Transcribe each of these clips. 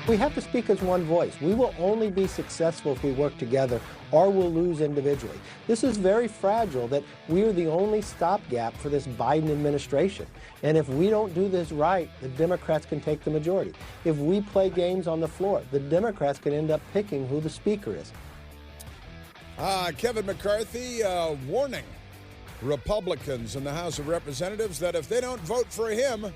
We have to speak as one voice. We will only be successful if we work together, or we'll lose individually. This is very fragile that we are the only stopgap for this Biden administration. And if we don't do this right, the Democrats can take the majority. If we play games on the floor, the Democrats can end up picking who the speaker is. Kevin McCarthy warning Republicans in the House of Representatives that if they don't vote for him,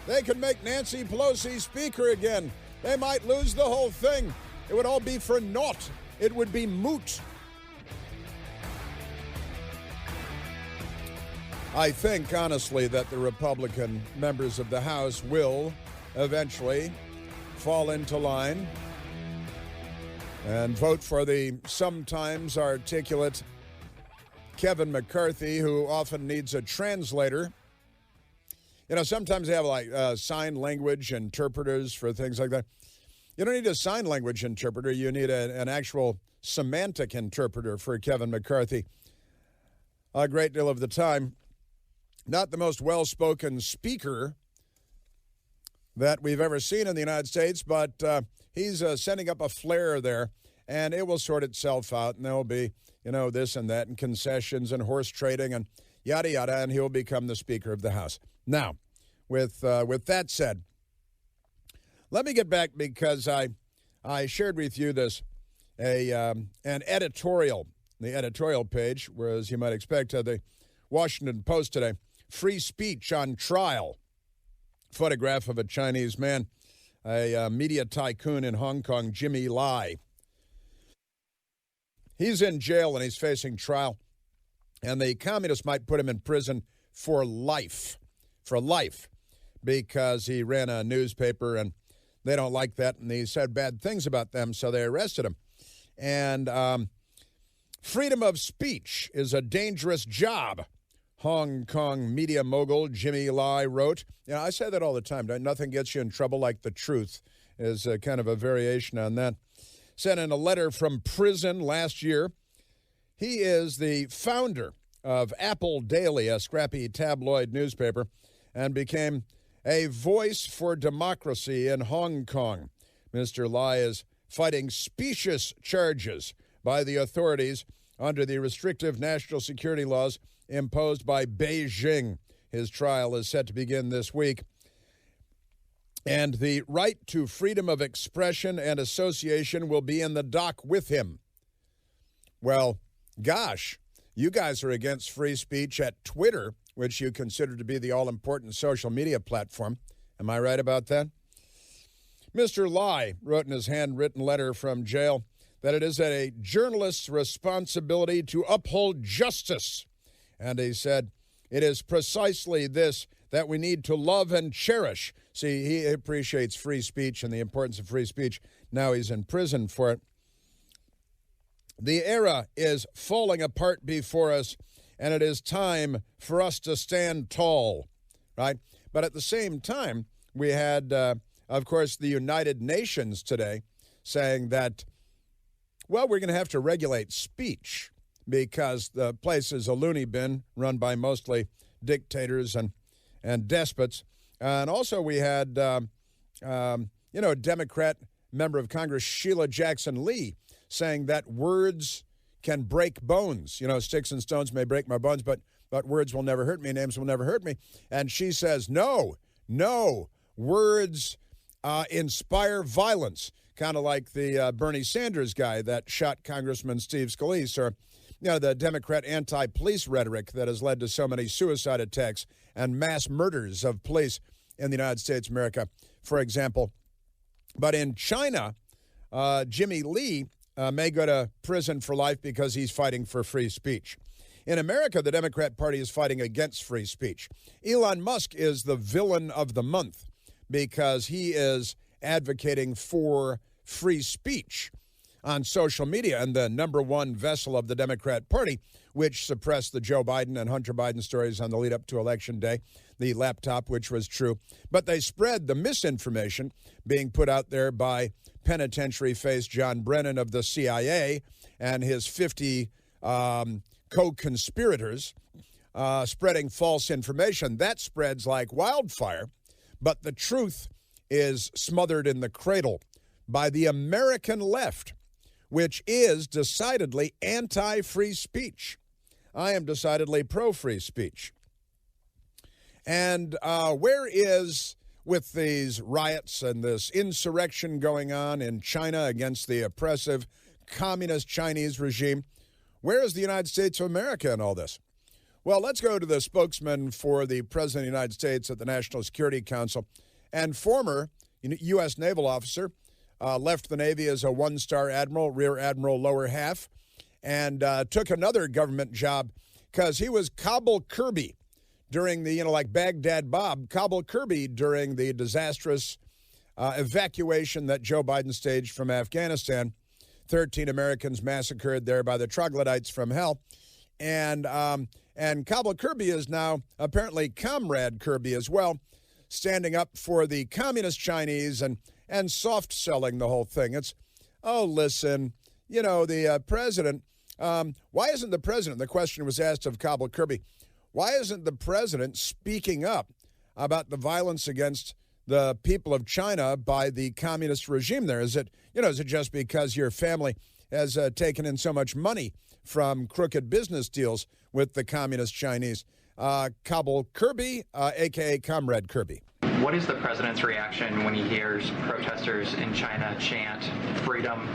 they can make Nancy Pelosi speaker again. They might lose the whole thing. It would all be for naught. It would be moot. I think, honestly, that the Republican members of the House will eventually fall into line and vote for the sometimes articulate Kevin McCarthy, who often needs a translator. You know, sometimes they have like sign language interpreters for things like that. You don't need a sign language interpreter. You need an actual semantic interpreter for Kevin McCarthy. A great deal of the time, not the most well-spoken speaker that we've ever seen in the United States, but he's sending up a flare there, and it will sort itself out, and there will be, you know, this and that, and concessions and horse trading and yada, yada, and he'll become the Speaker of the House. Now, with that said, let me get back because I shared with you this, an editorial, the editorial page, whereas you might expect the Washington Post today, free speech on trial. Photograph of a Chinese man, a media tycoon in Hong Kong, Jimmy Lai. He's in jail and he's facing trial, and the communists might put him in prison for life, because he ran a newspaper and they don't like that, and he said bad things about them, so they arrested him. And freedom of speech is a dangerous job, Hong Kong media mogul Jimmy Lai wrote. You know, I say that all the time. Nothing gets you in trouble like the truth is kind of a variation on that. Sent in a letter from prison last year. He is the founder of Apple Daily, a scrappy tabloid newspaper, and became a voice for democracy in Hong Kong. Mr. Lai is fighting specious charges by the authorities under the restrictive national security laws imposed by Beijing. His trial is set to begin this week. And the right to freedom of expression and association will be in the dock with him. Well, gosh, you guys are against free speech at Twitter, which you consider to be the all-important social media platform. Am I right about that? Mr. Lai wrote in his handwritten letter from jail that it is a journalist's responsibility to uphold justice. And he said, it is precisely this that we need to love and cherish. See, he appreciates free speech and the importance of free speech. Now he's in prison for it. The era is falling apart before us, and it is time for us to stand tall, right? But at the same time, we had, of course, the United Nations today saying that, well, we're going to have to regulate speech because the place is a loony bin run by mostly dictators and despots. And also we had, Democrat member of Congress Sheila Jackson Lee saying that words can break bones. You know, sticks and stones may break my bones, but words will never hurt me, names will never hurt me. And she says, no, words inspire violence, kind of like the Bernie Sanders guy that shot Congressman Steve Scalise, or, the Democrat anti-police rhetoric that has led to so many suicide attacks and mass murders of police in the United States of America, for example. But in China, Jimmy Lee may go to prison for life because he's fighting for free speech. In America, the Democrat Party is fighting against free speech. Elon Musk is the villain of the month because he is advocating for free speech on social media, and the number one vessel of the Democrat Party, which suppressed the Joe Biden and Hunter Biden stories on the lead up to Election Day, the laptop, which was true. But they spread the misinformation being put out there by penitentiary face John Brennan of the CIA and his 50 co-conspirators spreading false information. That spreads like wildfire, but the truth is smothered in the cradle. by the American left, which is decidedly anti-free speech. I am decidedly pro-free speech. And where is, with these riots and this insurrection going on in China against the oppressive communist Chinese regime, where is the United States of America in all this? Well, let's go to the spokesman for the President of the United States at the National Security Council and former U.S. naval officer, left the Navy as a one-star admiral, rear admiral, lower half, and took another government job because he was Cobble Kirby during the, like Baghdad Bob, Cobble Kirby during the disastrous evacuation that Joe Biden staged from Afghanistan. 13 Americans massacred there by the troglodytes from hell. And Cobble Kirby is now apparently Comrade Kirby as well, standing up for the communist Chinese and soft selling the whole thing. It's, oh, listen, the president, why isn't the president, the question was asked of Cobble Kirby, why isn't the president speaking up about the violence against the people of China by the communist regime there? Is it just because your family has taken in so much money from crooked business deals with the communist Chinese? Cobble Kirby, a.k.a. Comrade Kirby. What is the president's reaction when he hears protesters in China chant freedom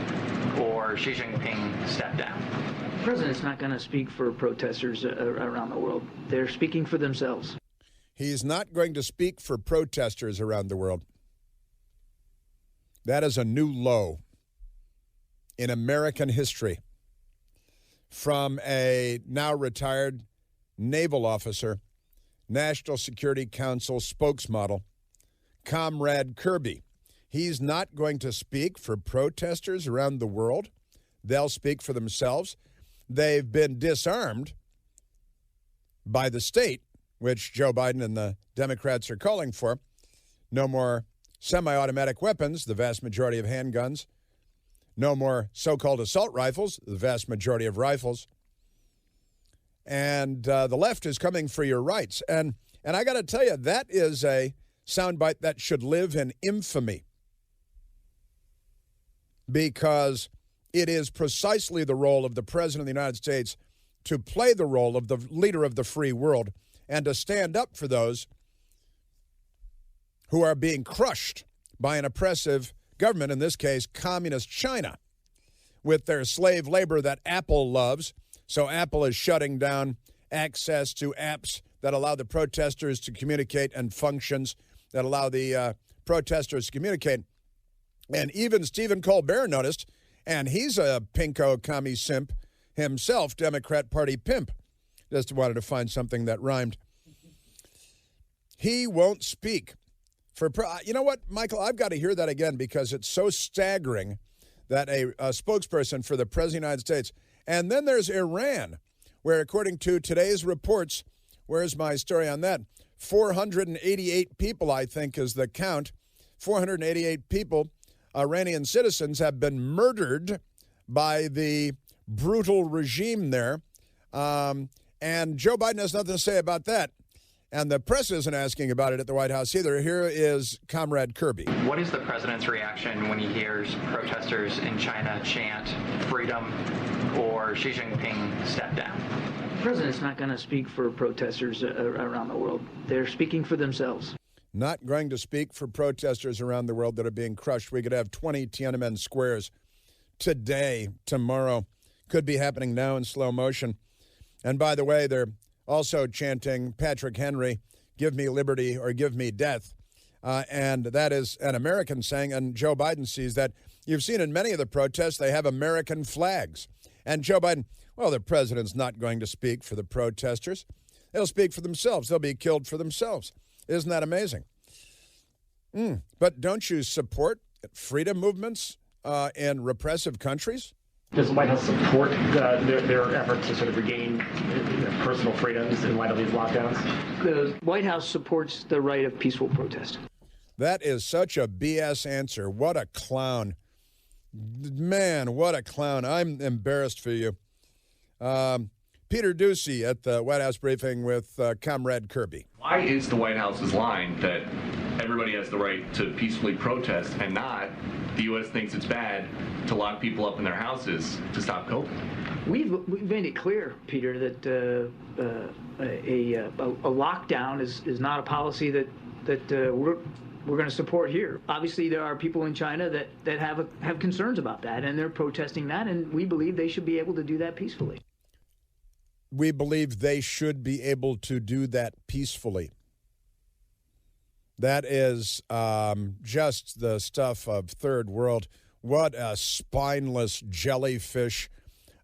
or Xi Jinping step down? The president's not going to speak for protesters around the world. They're speaking for themselves. He's not going to speak for protesters around the world. That is a new low in American history from a now retired naval officer, National Security Council spokesmodel, Comrade Kirby. He's not going to speak for protesters around the world. They'll speak for themselves. They've been disarmed by the state, which Joe Biden and the Democrats are calling for. No more semi-automatic weapons, the vast majority of handguns. No more so-called assault rifles, the vast majority of rifles. And the left is coming for your rights. And I got to tell you, that is a soundbite that should live in infamy, because it is precisely the role of the President of the United States to play the role of the leader of the free world and to stand up for those who are being crushed by an oppressive government, in this case, communist China, with their slave labor that Apple loves. So Apple is shutting down access to apps that allow the protesters to communicate and functions that allow the protesters to communicate. And even Stephen Colbert noticed, and he's a pinko commie simp himself, Democrat Party pimp. Just wanted to find something that rhymed. He won't speak for, you know what, Michael, I've got to hear that again because it's so staggering that a spokesperson for the President of the United States. And then there's Iran, where according to today's reports, where's my story on that? 488 people, I think, is the count. 488 people, Iranian citizens, have been murdered by the brutal regime there. And Joe Biden has nothing to say about that. And the press isn't asking about it at the White House either. Here is Comrade Kirby. What is the president's reaction when he hears protesters in China chant freedom or Xi Jinping step down? The president's not going to speak for protesters around the world. They're speaking for themselves. Not going to speak for protesters around the world that are being crushed. We could have 20 Tiananmen squares today, tomorrow. Could be happening now in slow motion. And by the way, they're also chanting Patrick Henry, give me liberty or give me death. And that is an American saying, and Joe Biden sees that. You've seen in many of the protests, they have American flags. And Joe Biden, well, the president's not going to speak for the protesters. They'll speak for themselves. They'll be killed for themselves. Isn't that amazing? But don't you support freedom movements in repressive countries? Does the White House support their effort to sort of regain personal freedoms in light of these lockdowns? The White House supports the right of peaceful protest. That is such a BS answer. What a clown. Man, what a clown. I'm embarrassed for you. Peter Ducey at the White House briefing with Comrade Kirby. Why is the White House's line that everybody has the right to peacefully protest, and not the U.S. thinks it's bad to lock people up in their houses to stop COVID. We've made it clear, Peter, that a lockdown is not a policy that we're going to support here. Obviously, there are people in China that have concerns about that, and they're protesting that, and we believe they should be able to do that peacefully. We believe they should be able to do that peacefully. That is just the stuff of third world. What a spineless jellyfish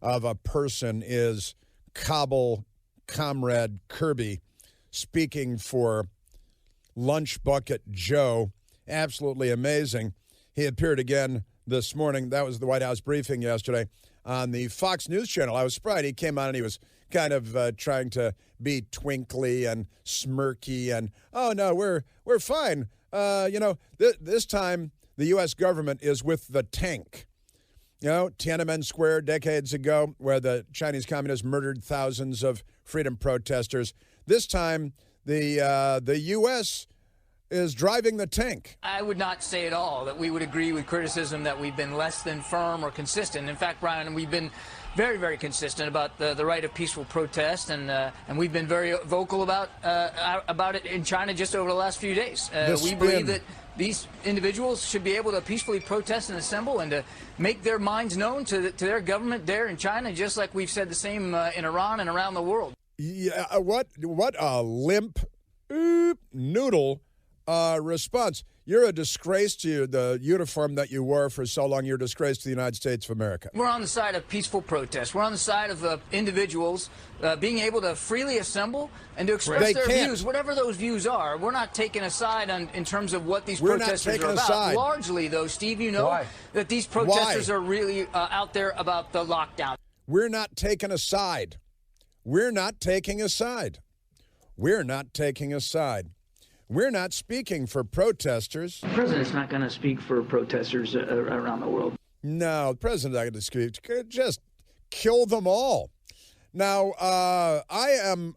of a person is Kabul Comrade Kirby, speaking for Lunch Bucket Joe. Absolutely amazing. He appeared again this morning. That was the White House briefing yesterday on the Fox News channel. I was surprised. He came on and he was kind of trying to be twinkly and smirky and, oh, no, we're fine. This time the U.S. government is with the tank. Tiananmen Square decades ago, where the Chinese communists murdered thousands of freedom protesters. This time, the U.S. is driving the tank. I would not say at all that we would agree with criticism that we've been less than firm or consistent. In fact, Brian, we've been very, very consistent about the right of peaceful protest, and we've been very vocal about it in China just over the last few days. We believe that these individuals should be able to peacefully protest and assemble and to make their minds known to their government there in China, just like we've said the same in Iran and around the world. Yeah, what a limp noodle response. You're a disgrace to the uniform that you wore for so long. You're a disgrace to the United States of America. We're on the side of peaceful protest. We're on the side of individuals being able to freely assemble and to express their views, whatever those views are. We're not taking a side in terms of what these protesters are about. Largely, though, Steve, that these protesters are really out there about the lockdown. We're not taking a side. We're not taking a side. We're not taking a side. We're not speaking for protesters. The president's not going to speak for protesters around the world. No, the president's not going to speak. Just kill them all. Now, I'm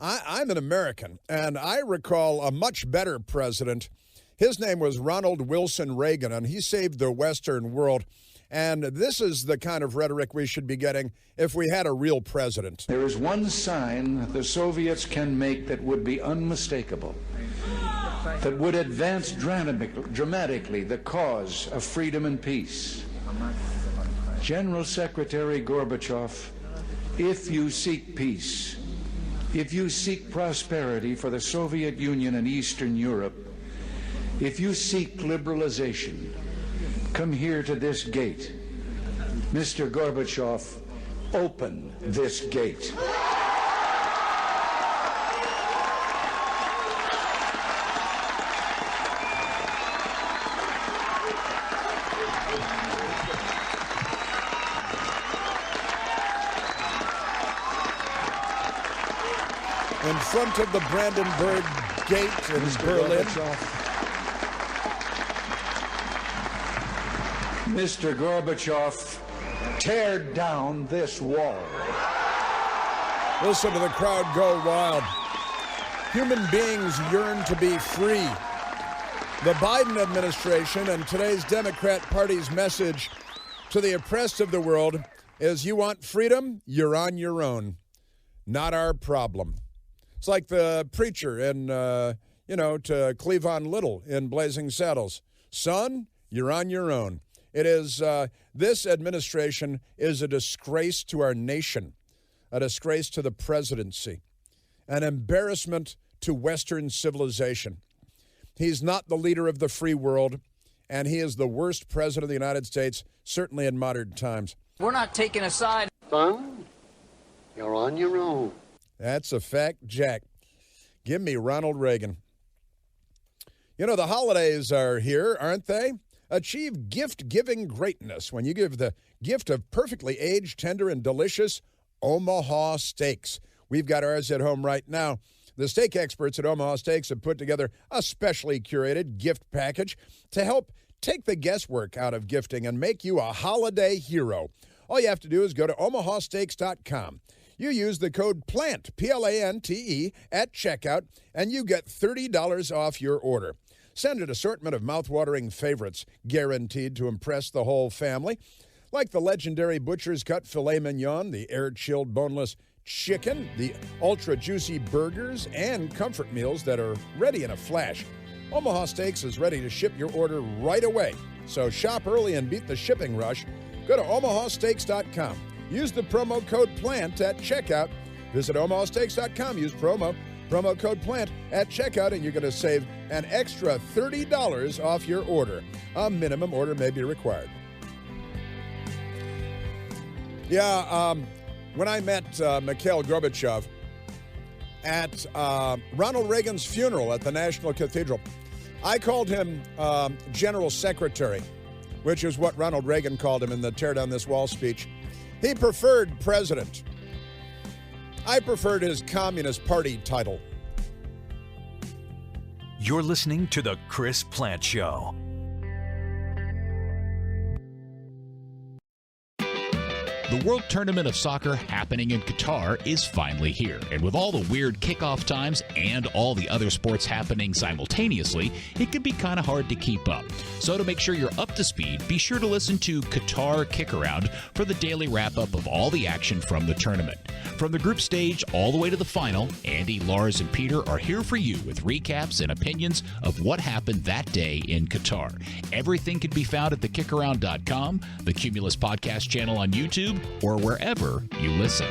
an American, and I recall a much better president. His name was Ronald Wilson Reagan, and he saved the Western world. And this is the kind of rhetoric we should be getting if we had a real president. There is one sign the Soviets can make that would be unmistakable, that would advance dramatically the cause of freedom and peace. General Secretary Gorbachev, if you seek peace, if you seek prosperity for the Soviet Union and Eastern Europe, if you seek liberalization, come here to this gate. Mr. Gorbachev, open this gate. In front of the Brandenburg Gate in Berlin. Mr. Gorbachev, tear down this wall. Listen to the crowd go wild. Human beings yearn to be free. The Biden administration and today's Democrat Party's message to the oppressed of the world is you want freedom, you're on your own. Not our problem. It's like the preacher in, to Cleavon Little in Blazing Saddles. Son, you're on your own. It is, this administration is a disgrace to our nation, a disgrace to the presidency, an embarrassment to Western civilization. He's not the leader of the free world, and he is the worst president of the United States, certainly in modern times. We're not taking a side. Son, you're on your own. That's a fact, Jack. Give me Ronald Reagan. The holidays are here, aren't they? Achieve gift-giving greatness when you give the gift of perfectly aged, tender, and delicious Omaha steaks. We've got ours at home right now. The steak experts at Omaha Steaks have put together a specially curated gift package to help take the guesswork out of gifting and make you a holiday hero. All you have to do is go to omahasteaks.com. You use the code PLANTE, P-L-A-N-T-E, at checkout, and you get $30 off your order. Standard assortment of mouth-watering favorites, guaranteed to impress the whole family, like the legendary Butcher's Cut Filet Mignon, the air-chilled boneless chicken, the ultra-juicy burgers, and comfort meals that are ready in a flash. Omaha Steaks is ready to ship your order right away. So shop early and beat the shipping rush. Go to omahasteaks.com. Use the promo code PLANTE at checkout. Visit omahasteaks.com. Use promo code PLANTE at checkout, and you're going to save an extra $30 off your order. A minimum order may be required. Yeah, when I met Mikhail Gorbachev at Ronald Reagan's funeral at the National Cathedral, I called him General Secretary, which is what Ronald Reagan called him in the Tear Down This Wall speech. He preferred president. I preferred his Communist Party title. You're listening to The Chris Plante Show. The World Tournament of Soccer happening in Qatar is finally here. And with all the weird kickoff times and all the other sports happening simultaneously, it can be kind of hard to keep up. So to make sure you're up to speed, be sure to listen to Qatar Kick Around for the daily wrap-up of all the action from the tournament. From the group stage all the way to the final, Andy, Lars, and Peter are here for you with recaps and opinions of what happened that day in Qatar. Everything can be found at thekickaround.com, the Cumulus Podcast channel on YouTube, or wherever you listen.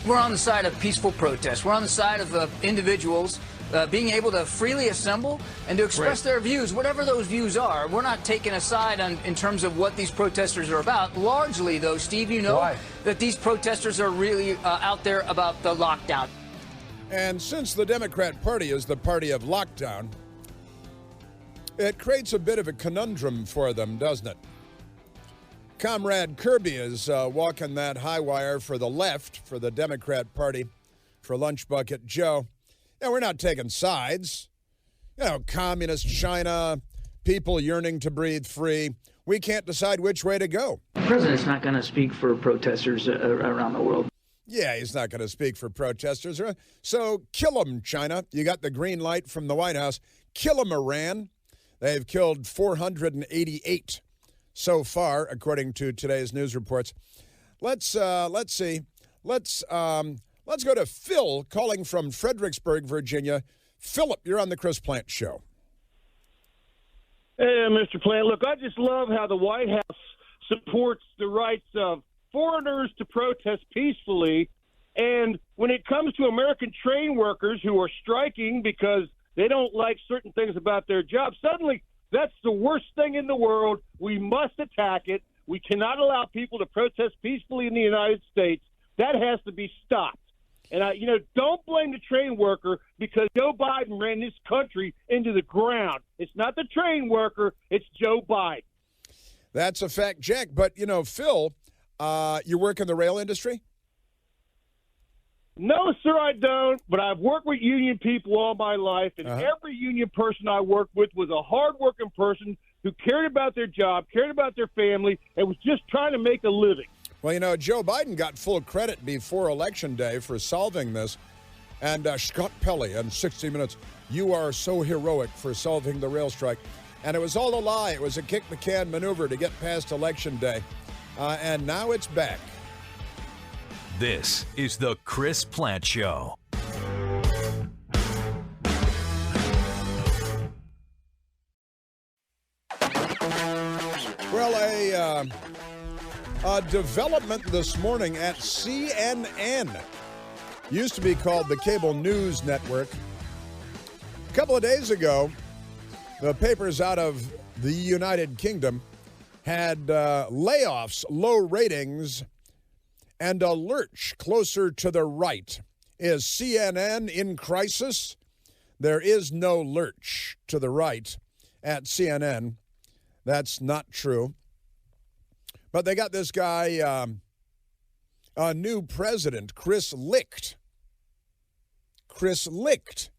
We're on the side of peaceful protest. We're on the side of individuals being able to freely assemble and to express their views, whatever those views are. We're not taking a side in terms of what these protesters are about. Largely, though, Steve, you know that these protesters are really out there about the lockdown. And since the Democrat Party is the party of lockdown, it creates a bit of a conundrum for them, doesn't it? Comrade Kirby is walking that high wire for the left, for the Democrat Party, for Lunch Bucket Joe. And we're not taking sides. You know, communist China, people yearning to breathe free. We can't decide which way to go. The president's not going to speak for protesters around the world. Yeah, he's not going to speak for protesters. So kill them, China. You got the green light from the White House. Kill them, Iran. They've killed 488 so far, according to today's news reports. Let's see. Let's go to Phil calling from Fredericksburg, Virginia. Philip, you're on the Chris Plante Show. Hey, Mr. Plante. Look, I just love how the White House supports the rights of foreigners to protest peacefully. And when it comes to American train workers who are striking because they don't like certain things about their job, suddenly that's the worst thing in the world. We must attack it. We cannot allow people to protest peacefully in the United States. That has to be stopped. And, don't blame the train worker because Joe Biden ran this country into the ground. It's not the train worker. It's Joe Biden. That's a fact, Jack. But, Phil, you work in the rail industry? No, sir, I don't. But I've worked with union people all my life, and every union person I worked with was a hardworking person who cared about their job, cared about their family, and was just trying to make a living. Well, Joe Biden got full credit before Election Day for solving this. And Scott Pelley in 60 Minutes, you are so heroic for solving the rail strike. And it was all a lie. It was a kick-the-can maneuver to get past Election Day. And now it's back. This is the Chris Plante Show. Well, a development this morning at CNN. Used to be called the Cable News Network. A couple of days ago, the papers out of the United Kingdom had layoffs, low ratings, and a lurch closer to the right. Is CNN in crisis? There is no lurch to the right at CNN. That's not true. But they got this guy, a new president, Chris Licht. Chris Licht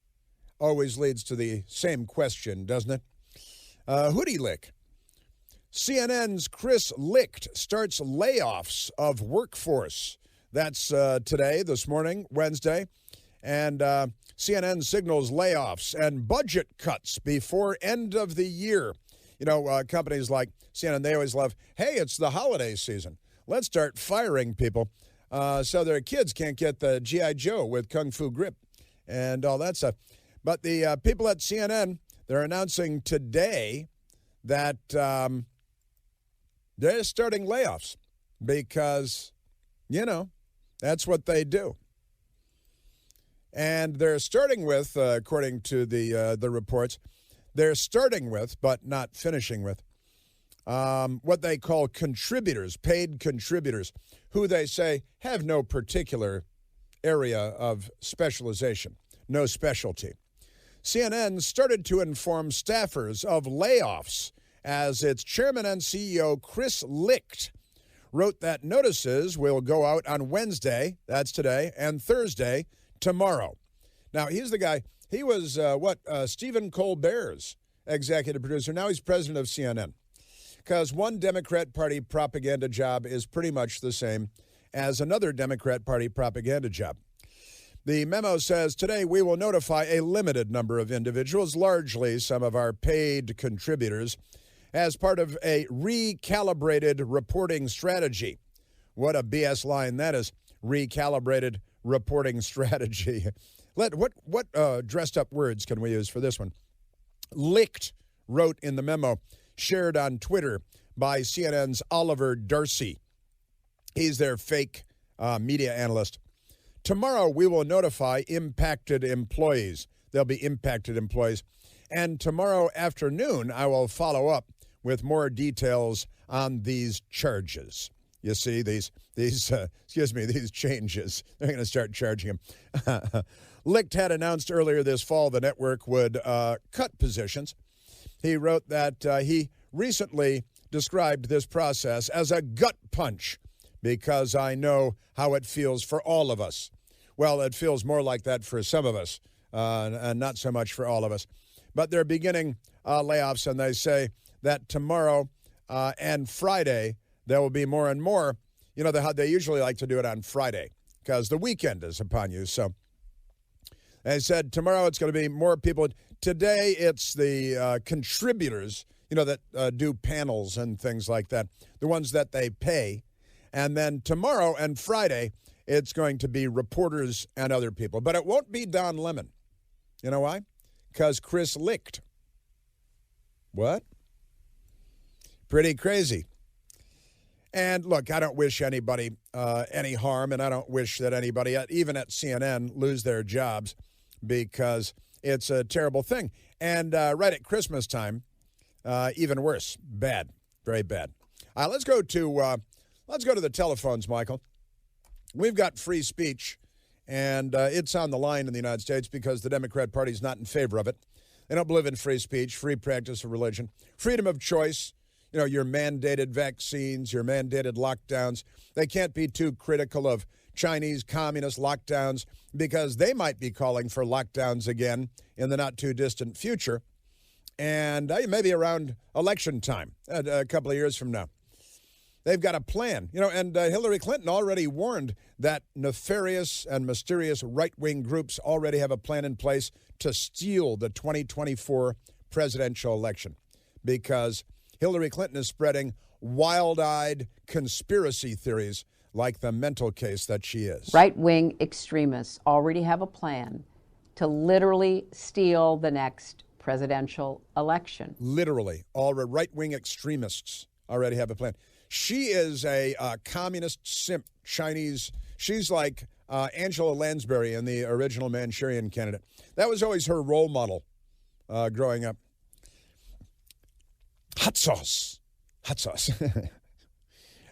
always leads to the same question, doesn't it? Hoodie Lick. CNN's Chris Licht starts layoffs of workforce. That's today, this morning, Wednesday. And CNN signals layoffs and budget cuts before end of the year. You know, companies like CNN, they always love, hey, it's the holiday season. Let's start firing people so their kids can't get the G.I. Joe with Kung Fu grip and all that stuff. But the people at CNN, they're announcing today that they're starting layoffs because, you know, that's what they do. And they're starting with, according to the reports, they're starting with, but not finishing with, what they call contributors, paid contributors, who they say have no particular area of specialization, no specialty. CNN started to inform staffers of layoffs as its chairman and CEO, Chris Licht, wrote that notices will go out on Wednesday, that's today, and Thursday, tomorrow. Now, he's the guy, he was Stephen Colbert's executive producer. Now he's president of CNN. Because one Democrat Party propaganda job is pretty much the same as another Democrat Party propaganda job. The memo says, today we will notify a limited number of individuals, largely some of our paid contributors, as part of a recalibrated reporting strategy. What a BS line that is, recalibrated reporting strategy. What dressed up words can we use for this one? Licht wrote in the memo, shared on Twitter by CNN's Oliver Darcy. He's their fake media analyst. Tomorrow we will notify impacted employees. There'll be impacted employees. And tomorrow afternoon I will follow up with more details on these charges. You see, these changes. They're going to start charging him. Licht had announced earlier this fall the network would cut positions. He wrote that he recently described this process as a gut punch because I know how it feels for all of us. Well, it feels more like that for some of us, and not so much for all of us. But they're beginning layoffs, and they say that tomorrow and Friday there will be more and more. You know, they usually like to do it on Friday because the weekend is upon you. So they said tomorrow it's going to be more people. Today it's the contributors, you know, that do panels and things like that, the ones that they pay. And then tomorrow and Friday, it's going to be reporters and other people. But it won't be Don Lemon. You know why? Because Chris Licht. What? Pretty crazy. And look, I don't wish anybody any harm, and I don't wish that anybody, even at CNN, lose their jobs because it's a terrible thing. And right at Christmas time, even worse. Bad. Very bad. Let's go to the telephones, Michael. We've got free speech, and it's on the line in the United States because the Democrat Party is not in favor of it. They don't believe in free speech, free practice of religion, freedom of choice, you know, your mandated vaccines, your mandated lockdowns. They can't be too critical of Chinese communist lockdowns because they might be calling for lockdowns again in the not-too-distant future, and maybe around election time, a couple of years from now. They've got a plan, you know, and Hillary Clinton already warned that nefarious and mysterious right-wing groups already have a plan in place to steal the 2024 presidential election because Hillary Clinton is spreading wild-eyed conspiracy theories like the mental case that she is. Right-wing extremists already have a plan to literally steal the next presidential election. Literally. All right-wing extremists already have a plan. She is a communist simp, Chinese. She's like Angela Lansbury in the original Manchurian Candidate. That was always her role model growing up. Hot sauce. Hot sauce.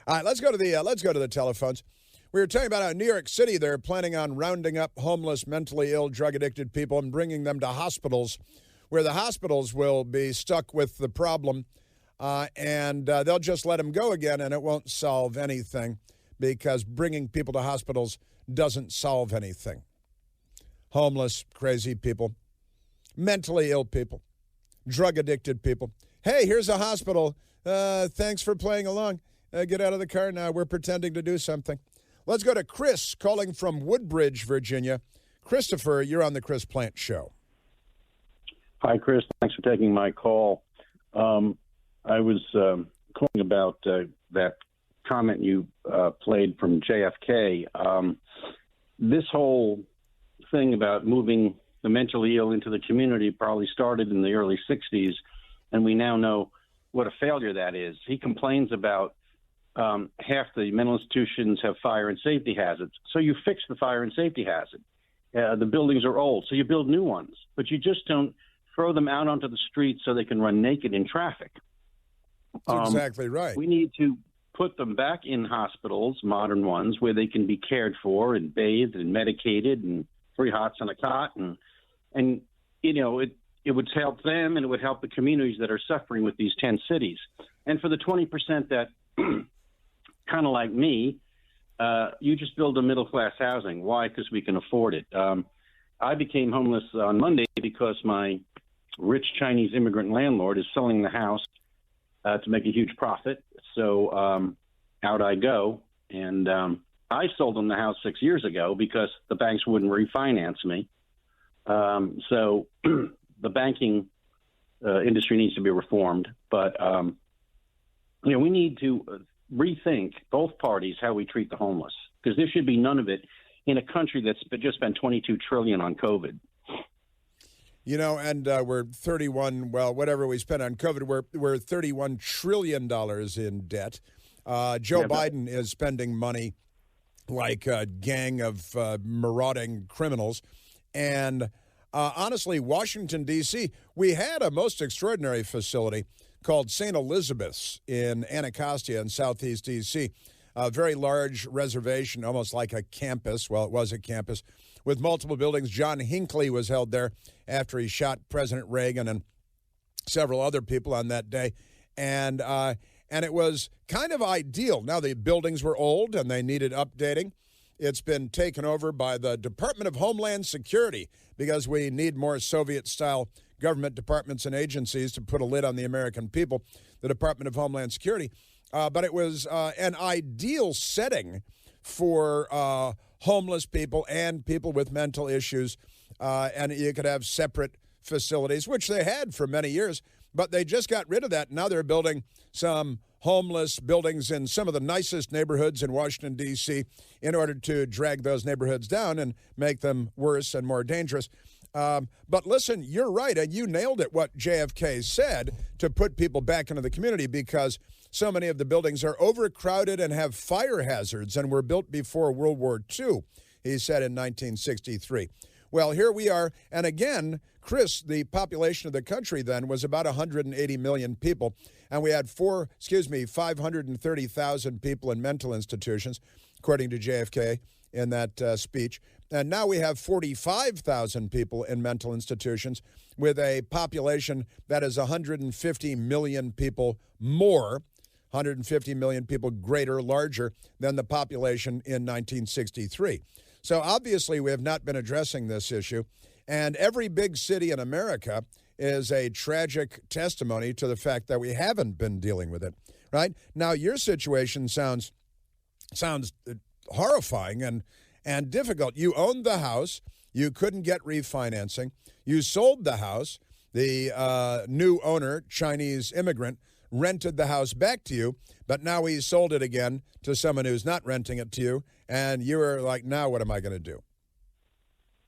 All right, let's go to the telephones. We were talking about how in New York City they're planning on rounding up homeless, mentally ill, drug-addicted people and bringing them to hospitals, where the hospitals will be stuck with the problem, and they'll just let them go again, and it won't solve anything because bringing people to hospitals doesn't solve anything. Homeless, crazy people, mentally ill people, drug-addicted people. hey, here's a hospital. Thanks for playing along. Get out of the car now. We're pretending to do something. Let's go to Chris calling from Woodbridge, Virginia. Christopher, you're on the Chris Plante Show. Hi, Chris. Thanks for taking my call. I was calling about that comment you played from JFK. This whole thing about moving the mentally ill into the community probably started in the early 60s, and we now know what a failure that is. He complains about half the mental institutions have fire and safety hazards. So you fix the fire and safety hazard. The buildings are old, so you build new ones. But you just don't throw them out onto the streets so they can run naked in traffic. That's exactly right. We need to put them back in hospitals, modern ones, where they can be cared for and bathed and medicated and free hots on a cot. And you know, it would help them, and it would help the communities that are suffering with these 10 cities. And for the 20% that kind of like me, you just build a middle-class housing. Why? Because we can afford it. I became homeless on Monday because my rich Chinese immigrant landlord is selling the house to make a huge profit. So out I go. And I sold him the house 6 years ago because the banks wouldn't refinance me. So the banking industry needs to be reformed. But, you know, we need to rethink, both parties, how we treat the homeless, because there should be none of it in a country that's just spent $22 trillion on COVID. You know, and we're 31, well, whatever we spent on COVID, we're $31 trillion in debt. Joe Biden is spending money like a gang of marauding criminals. And honestly, Washington, D.C., we had a most extraordinary facility called St. Elizabeth's in Anacostia in southeast D.C., a very large reservation, almost like a campus. Well, it was a campus with multiple buildings. John Hinckley was held there after he shot President Reagan and several other people on that day. And it was kind of ideal. Now, the buildings were old and they needed updating. It's been taken over by the Department of Homeland Security because we need more Soviet-style government departments and agencies to put a lid on the American people, the Department of Homeland Security. But it was an ideal setting for homeless people and people with mental issues. And you could have separate facilities, which they had for many years, but they just got rid of that. Now they're building some homeless buildings in some of the nicest neighborhoods in Washington, D.C., in order to drag those neighborhoods down and make them worse and more dangerous. But listen, you're right, and you nailed it, what JFK said, to put people back into the community, because so many of the buildings are overcrowded and have fire hazards and were built before World War II, he said in 1963. Well, here we are. And again, Chris, the population of the country then was about 180 million people. And we had 530,000 people in mental institutions, according to JFK in that speech. And now we have 45,000 people in mental institutions with a population that is 150 million people more, 150 million people greater, larger than the population in 1963. So obviously we have not been addressing this issue. And every big city in America is a tragic testimony to the fact that we haven't been dealing with it, right? Now, your situation sounds horrifying and difficult. You owned the house. You couldn't get refinancing. You sold the house. The new owner, Chinese immigrant, rented the house back to you, but now he sold it again to someone who's not renting it to you, and you were like, now what am I going to do?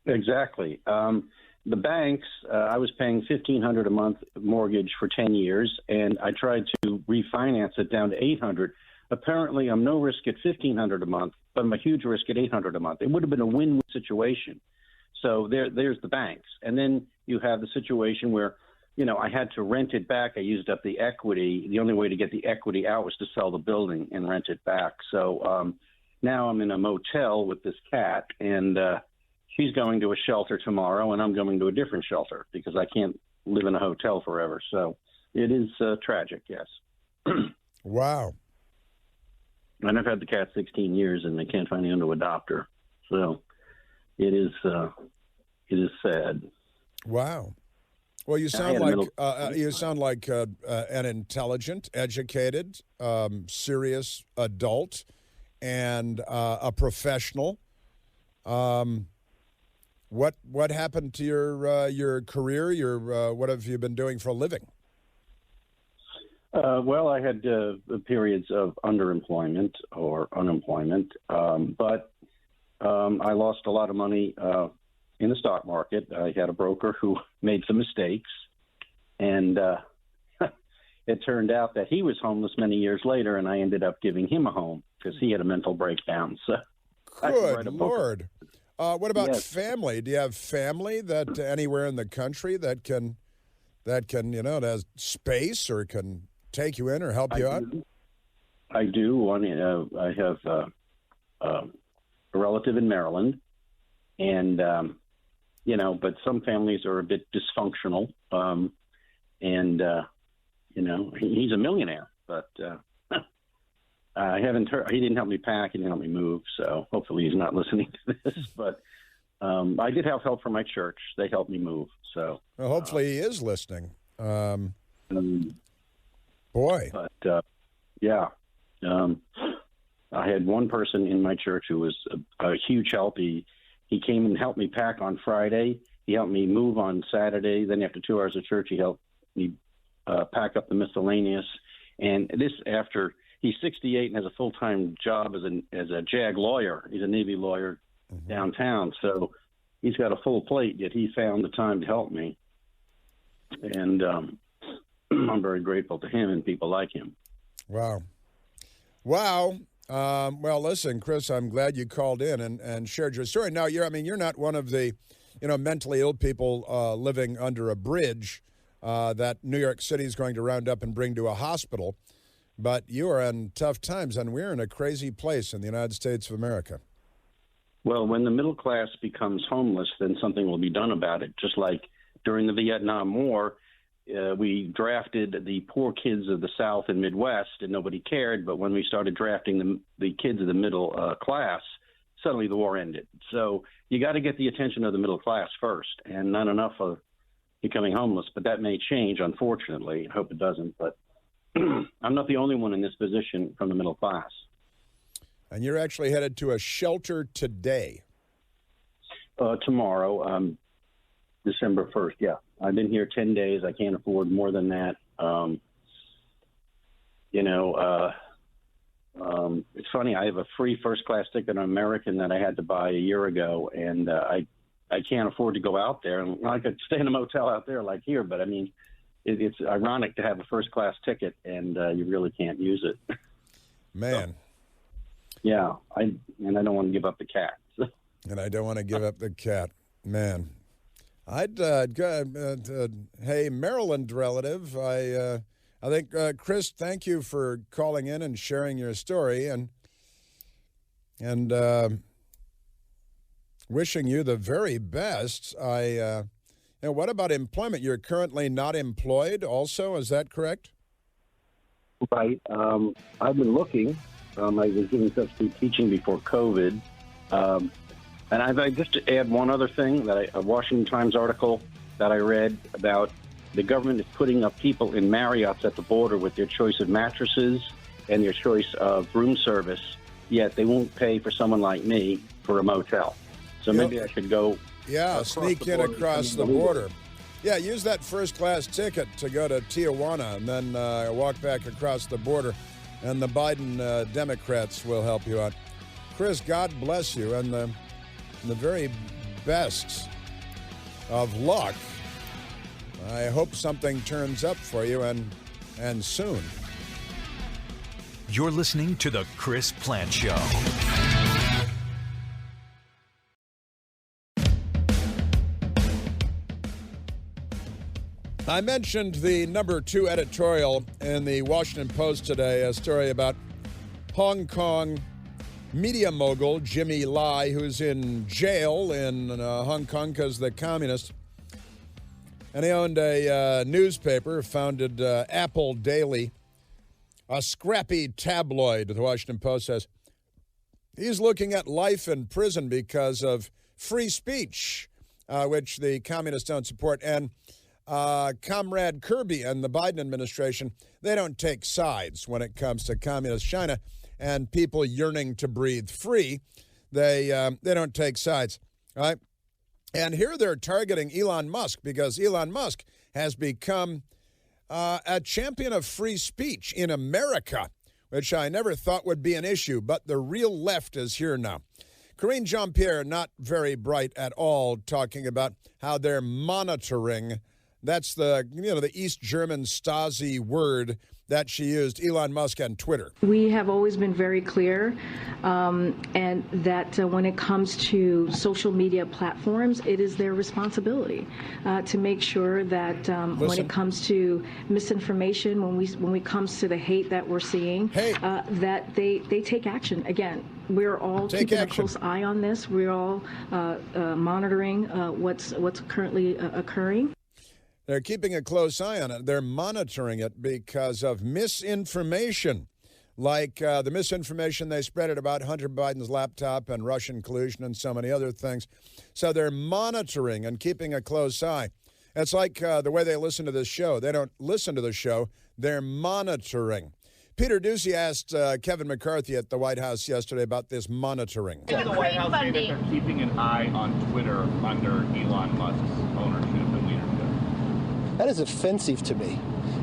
Exactly. The banks, I was paying $1,500 a month mortgage for 10 years, and I tried to refinance it down to $800. Apparently, I'm no risk at $1,500 a month, but I'm a huge risk at $800 a month. It would have been a win-win situation. So there's the banks. And then you have the situation where, you know, I had to rent it back. I used up the equity. The only way to get the equity out was to sell the building and rent it back. So now I'm in a motel with this cat, and she's going to a shelter tomorrow, and I'm going to a different shelter because I can't live in a hotel forever. So it is tragic, yes. Wow. And I've had the cat 16 years, and they can't find anyone to adopt her. So it is sad. Wow. Well, you sound like an intelligent, educated, serious adult, and a professional. What happened to your career? What have you been doing for a living? Well, I had periods of underemployment or unemployment, but I lost a lot of money in the stock market. I had a broker who made some mistakes, and it turned out that he was homeless many years later, and I ended up giving him a home because he had a mental breakdown. So, good Lord. What about Yes. family? Do you have family that anywhere in the country that can that has space or can take you in or help you out? I do. I have a relative in Maryland, and but some families are a bit dysfunctional. He's a millionaire, but I haven't heard. He didn't help me pack. He didn't help me move. So hopefully he's not listening to this. But I did have help from my church. They helped me move. So well, hopefully he is listening. Boy. But I had one person in my church who was a huge help. He came and helped me pack on Friday. He helped me move on Saturday. Then after 2 hours of church, he helped me pack up the miscellaneous. And this after he's 68 and has a full-time job as a JAG lawyer. He's a Navy lawyer downtown. So he's got a full plate, yet he found the time to help me. And I'm very grateful to him and people like him. Wow. Well, listen, Chris, I'm glad you called in and shared your story. Now, you're not one of the, mentally ill people living under a bridge that New York City is going to round up and bring to a hospital, but you are in tough times, and we're in a crazy place in the United States of America. Well, when the middle class becomes homeless, then something will be done about it. Just like during the Vietnam War, we drafted the poor kids of the South and Midwest, and nobody cared. But when we started drafting the kids of the middle class, suddenly the war ended. So you got to get the attention of the middle class first, and not enough of becoming homeless. But that may change, unfortunately. I hope it doesn't. But I'm not the only one in this position from the middle class. And you're actually headed to a shelter today. Tomorrow, December 1st, yeah. I've been here 10 days. I can't afford more than that. It's funny. I have a free first-class ticket on American that I had to buy a year ago, and I can't afford to go out there. And I could stay in a motel out there like here, but, I mean, it's ironic to have a first-class ticket, and you really can't use it. Man. So, yeah, I don't want to give up the cat. And I don't want to give up the cat. Man. I'd hey, Maryland relative, I think, Chris, thank you for calling in and sharing your story and wishing you the very best. What about employment? You're currently not employed also, is that correct? Right. I've been looking. I was doing substitute teaching before COVID. And I just to add one other thing, a Washington Times article that I read about the government is putting up people in Marriotts at the border with their choice of mattresses and their choice of room service, yet they won't pay for someone like me for a motel. So maybe I should go. Yeah, sneak in across the border. Yeah, use that first-class ticket to go to Tijuana and then walk back across the border, and the Biden Democrats will help you out. Chris, God bless you, and the very best of luck. I hope something turns up for you and soon. You're listening to The Chris Plante Show. I mentioned the number 2 editorial in the Washington Post today, a story about Hong Kong media mogul Jimmy Lai, who's in jail in Hong Kong because the communist. And he owned a newspaper, founded Apple Daily, a scrappy tabloid, the Washington Post says. He's looking at life in prison because of free speech, which the communists don't support. And Comrade Kirby and the Biden administration, they don't take sides when it comes to communist China and people yearning to breathe free. They don't take sides, right? And here they're targeting Elon Musk because Elon Musk has become a champion of free speech in America, which I never thought would be an issue, but the real left is here now. Karine Jean-Pierre, not very bright at all, talking about how they're monitoring. That's the East German Stasi word that she used, Elon Musk and Twitter. We have always been very clear, and that when it comes to social media platforms, it is their responsibility to make sure that when it comes to misinformation, when it comes to the hate that we're seeing, that they take action. Again, we're all keeping a close eye on this. We're all monitoring what's currently occurring. They're keeping a close eye on it. They're monitoring it because of misinformation, like the misinformation they spread about Hunter Biden's laptop and Russian collusion and so many other things. So they're monitoring and keeping a close eye. It's like the way they listen to this show. They don't listen to the show. They're monitoring. Peter Doocy asked Kevin McCarthy at the White House yesterday about this monitoring. Did the White House say that they're keeping an eye on Twitter under Elon Musk's ownership and leadership? That is offensive to me.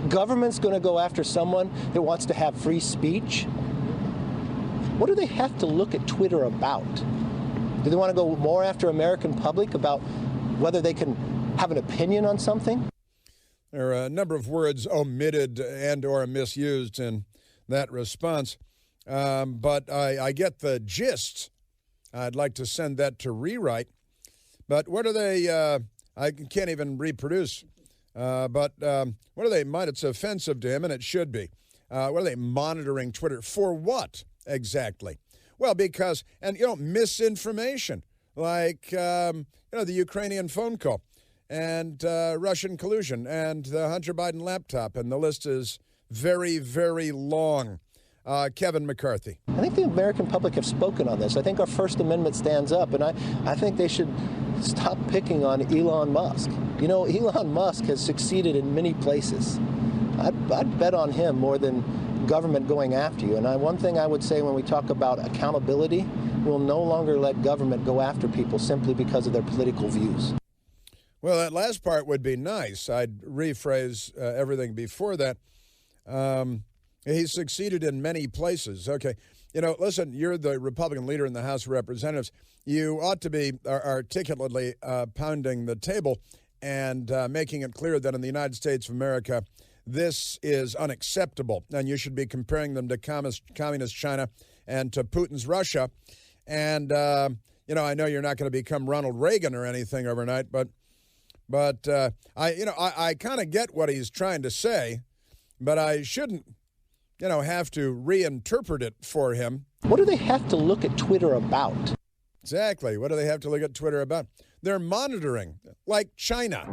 Government's going to go after someone that wants to have free speech? What do they have to look at Twitter about? Do they want to go more after American public about whether they can have an opinion on something? There are a number of words omitted and or misused in that response, but I get the gist. I'd like to send that to rewrite. But what are they, I can't even reproduce. But what are they? It's offensive to him, and it should be. What are they monitoring Twitter for? What exactly? Well, because misinformation, like the Ukrainian phone call, and Russian collusion, and the Hunter Biden laptop, and the list is very, very long. Kevin McCarthy. I think the American public have spoken on this. I think our First Amendment stands up, and I think they should stop picking on Elon Musk. Elon Musk has succeeded in many places. I'd bet on him more than government going after you. And one thing I would say when we talk about accountability, we'll no longer let government go after people simply because of their political views. Well, that last part would be nice. I'd rephrase everything before that. He's succeeded in many places. Okay. Listen, you're the Republican leader in the House of Representatives. You ought to be articulately pounding the table and making it clear that in the United States of America, this is unacceptable. And you should be comparing them to communist China and to Putin's Russia. And, I know you're not going to become Ronald Reagan or anything overnight, but I kind of get what he's trying to say, but I shouldn't have to reinterpret it for him. What do they have to look at Twitter about? Exactly. What do they have to look at Twitter about? They're monitoring, like China.